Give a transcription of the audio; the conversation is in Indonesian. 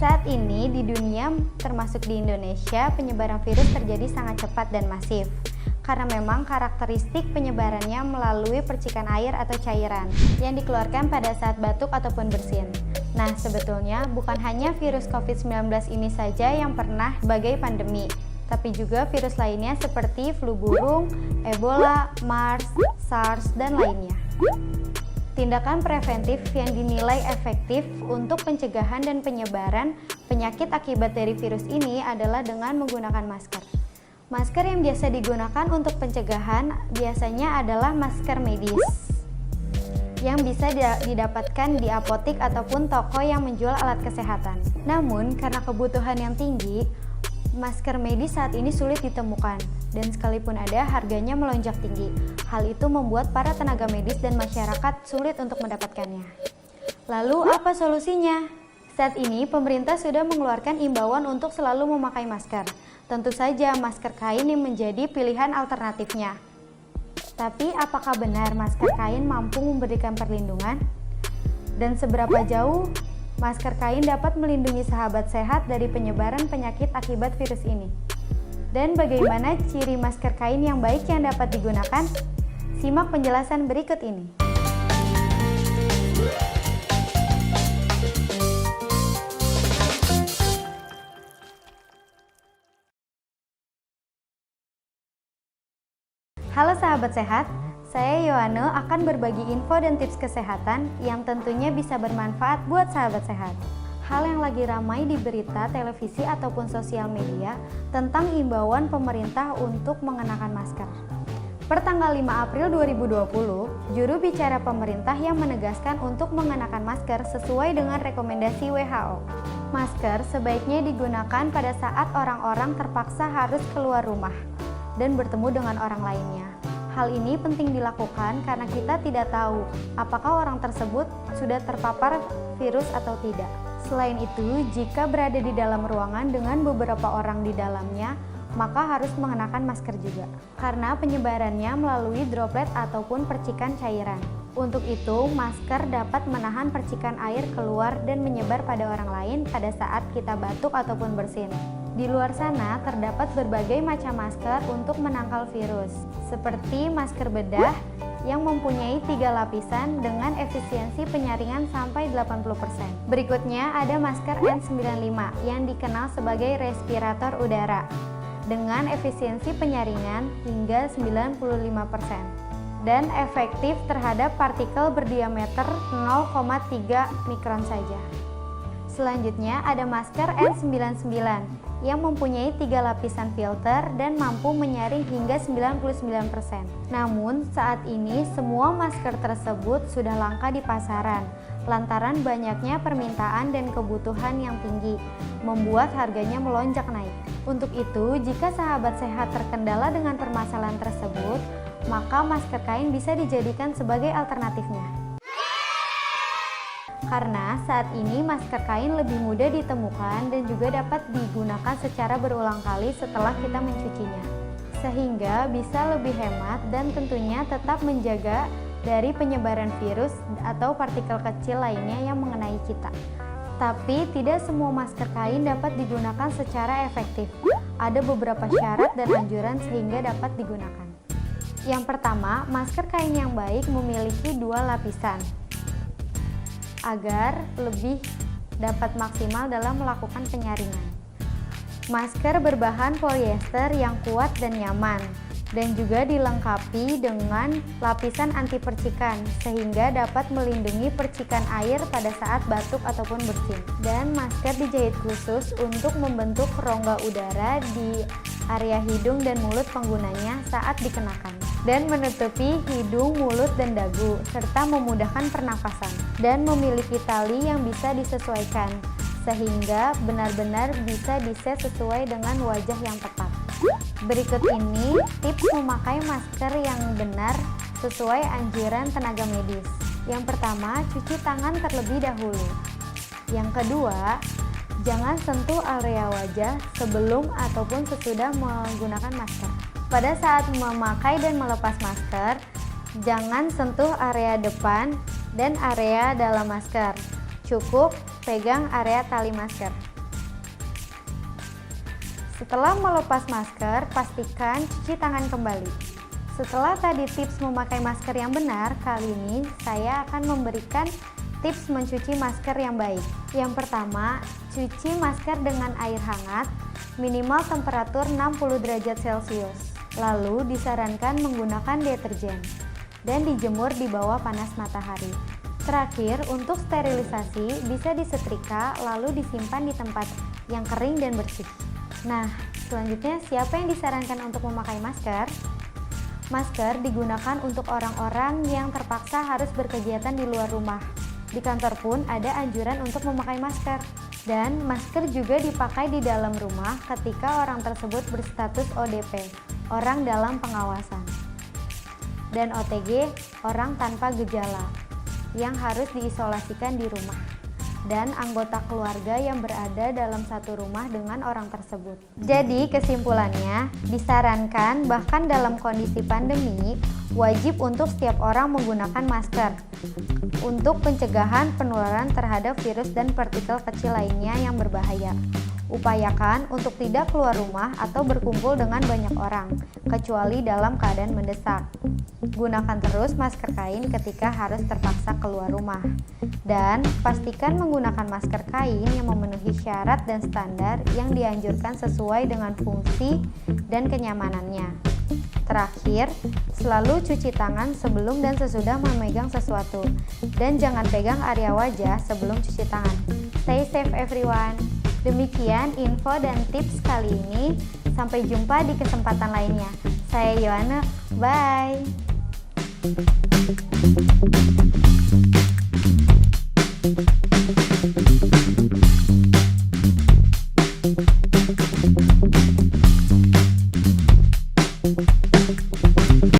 Saat ini di dunia, termasuk di Indonesia, penyebaran virus terjadi sangat cepat dan masif. Karena memang karakteristik penyebarannya melalui percikan air atau cairan yang dikeluarkan pada saat batuk ataupun bersin. Nah, sebetulnya bukan hanya virus COVID-19 ini saja yang pernah sebagai pandemi, tapi juga virus lainnya seperti flu burung, Ebola, MERS, SARS, dan lainnya. Tindakan preventif yang dinilai efektif untuk pencegahan dan penyebaran penyakit akibat dari virus ini adalah dengan menggunakan masker. Masker yang biasa digunakan untuk pencegahan biasanya adalah masker medis yang bisa didapatkan di apotik ataupun toko yang menjual alat kesehatan. Namun, karena kebutuhan yang tinggi, masker medis saat ini sulit ditemukan, dan sekalipun ada, harganya melonjak tinggi. Hal itu membuat para tenaga medis dan masyarakat sulit untuk mendapatkannya. Lalu, apa solusinya? Saat ini, pemerintah sudah mengeluarkan imbauan untuk selalu memakai masker. Tentu saja, masker kain yang menjadi pilihan alternatifnya. Tapi, apakah benar masker kain mampu memberikan perlindungan? Dan seberapa jauh masker kain dapat melindungi sahabat sehat dari penyebaran penyakit akibat virus ini? Dan bagaimana ciri masker kain yang baik yang dapat digunakan? Simak penjelasan berikut ini. Halo sahabat sehat, saya Yohane akan berbagi info dan tips kesehatan yang tentunya bisa bermanfaat buat sahabat sehat. Hal yang lagi ramai di berita, televisi, ataupun sosial media tentang imbauan pemerintah untuk mengenakan masker. Pertanggal 5 April 2020, juru bicara pemerintah yang menegaskan untuk mengenakan masker sesuai dengan rekomendasi WHO. Masker sebaiknya digunakan pada saat orang-orang terpaksa harus keluar rumah dan bertemu dengan orang lainnya. Hal ini penting dilakukan karena kita tidak tahu apakah orang tersebut sudah terpapar virus atau tidak. Selain itu, jika berada di dalam ruangan dengan beberapa orang di dalamnya, maka harus mengenakan masker juga, karena penyebarannya melalui droplet ataupun percikan cairan. Untuk itu, masker dapat menahan percikan air keluar dan menyebar pada orang lain pada saat kita batuk ataupun bersin. Di luar sana, terdapat berbagai macam masker untuk menangkal virus, seperti masker bedah yang mempunyai 3 lapisan dengan efisiensi penyaringan sampai 80%. Berikutnya ada masker N95 yang dikenal sebagai respirator udara dengan efisiensi penyaringan hingga 95% dan efektif terhadap partikel berdiameter 0,3 mikron saja. Selanjutnya ada masker N99 yang mempunyai 3 lapisan filter dan mampu menyaring hingga 99%. Namun saat ini semua masker tersebut sudah langka di pasaran lantaran banyaknya permintaan dan kebutuhan yang tinggi, membuat harganya melonjak naik. Untuk itu, jika sahabat sehat terkendala dengan permasalahan tersebut, maka masker kain bisa dijadikan sebagai alternatifnya. Karena saat ini masker kain lebih mudah ditemukan dan juga dapat digunakan secara berulang kali setelah kita mencucinya, sehingga bisa lebih hemat dan tentunya tetap menjaga dari penyebaran virus atau partikel kecil lainnya yang mengenai kita. Tapi tidak semua masker kain dapat digunakan secara efektif. Ada beberapa syarat dan anjuran sehingga dapat digunakan. Yang pertama, masker kain yang baik memiliki 2 lapisan agar lebih dapat maksimal dalam melakukan penyaringan. Masker berbahan polyester yang kuat dan nyaman, dan juga dilengkapi dengan lapisan anti percikan sehingga dapat melindungi percikan air pada saat batuk ataupun bersin. Dan masker dijahit khusus untuk membentuk rongga udara di area hidung dan mulut penggunanya saat dikenakan, dan menutupi hidung, mulut, dan dagu, serta memudahkan pernafasan, dan memiliki tali yang bisa disesuaikan, sehingga benar-benar bisa diset sesuai dengan wajah yang tepat. Berikut ini tips memakai masker yang benar sesuai anjuran tenaga medis. Yang pertama, cuci tangan terlebih dahulu. Yang kedua, jangan sentuh area wajah sebelum ataupun sesudah menggunakan masker. Pada saat memakai dan melepas masker, jangan sentuh area depan dan area dalam masker. Cukup pegang area tali masker. Setelah melepas masker, pastikan cuci tangan kembali. Setelah tadi tips memakai masker yang benar, kali ini saya akan memberikan tips mencuci masker yang baik. Yang pertama, cuci masker dengan air hangat, minimal temperatur 60 derajat Celcius. Lalu disarankan menggunakan deterjen dan dijemur di bawah panas matahari. Terakhir, untuk sterilisasi bisa disetrika lalu disimpan di tempat yang kering dan bersih. Nah, selanjutnya siapa yang disarankan untuk memakai masker? Masker digunakan untuk orang-orang yang terpaksa harus berkegiatan di luar rumah. Di kantor pun ada anjuran untuk memakai masker. Dan masker juga dipakai di dalam rumah ketika orang tersebut berstatus ODP, orang dalam pengawasan. Dan OTG, orang tanpa gejala, yang harus diisolasikan di rumah. Dan anggota keluarga yang berada dalam satu rumah dengan orang tersebut. Jadi kesimpulannya, disarankan bahkan dalam kondisi pandemi, wajib untuk setiap orang menggunakan masker untuk pencegahan penularan terhadap virus dan partikel kecil lainnya yang berbahaya. Upayakan untuk tidak keluar rumah atau berkumpul dengan banyak orang, kecuali dalam keadaan mendesak. Gunakan terus masker kain ketika harus terpaksa keluar rumah. Dan pastikan menggunakan masker kain yang memenuhi syarat dan standar yang dianjurkan sesuai dengan fungsi dan kenyamanannya. Terakhir, selalu cuci tangan sebelum dan sesudah memegang sesuatu. Dan jangan pegang area wajah sebelum cuci tangan. Stay safe everyone. Demikian info dan tips kali ini. Sampai jumpa di kesempatan lainnya. Saya Yohana, bye.